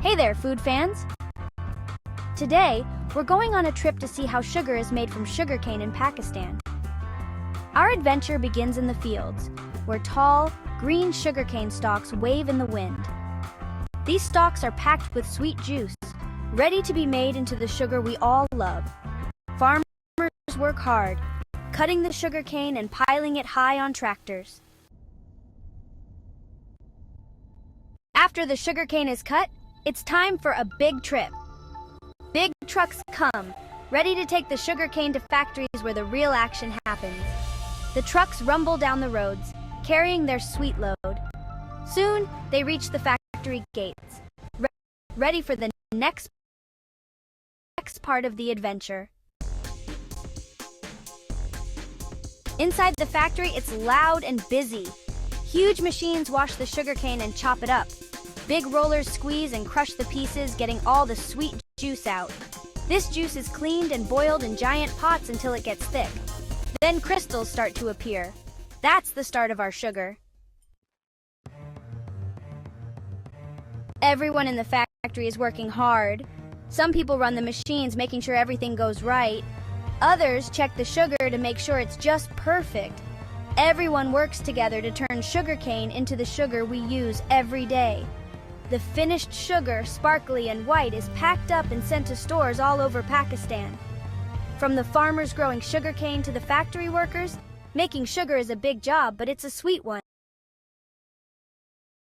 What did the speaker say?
Hey there, food fans! Today, we're going on a trip to see how sugar is made from sugarcane in Pakistan. Our adventure begins in the fields, where tall, green sugarcane stalks wave in the wind. These stalks are packed with sweet juice, ready to be made into the sugar we all love. Farmers work hard, cutting the sugarcane and piling it high on tractors. After the sugarcane is cut, it's time for a big trip. Big trucks come, ready to take the sugarcane to factories where the real action happens. The trucks rumble down the roads, carrying their sweet load. Soon, they reach the factory gates, ready for the next part of the adventure. Inside the factory, it's loud and busy. Huge machines wash the sugarcane and chop it up. Big rollers squeeze and crush the pieces, getting all the sweet juice out. This juice is cleaned and boiled in giant pots until it gets thick. Then crystals start to appear. That's the start of our sugar. Everyone in the factory is working hard. Some people run the machines, making sure everything goes right. Others check the sugar to make sure it's just perfect. Everyone works together to turn sugarcane into the sugar we use every day. The finished sugar, sparkly and white, is packed up and sent to stores all over Pakistan. From the farmers growing sugarcane to the factory workers, making sugar is a big job, but it's a sweet one.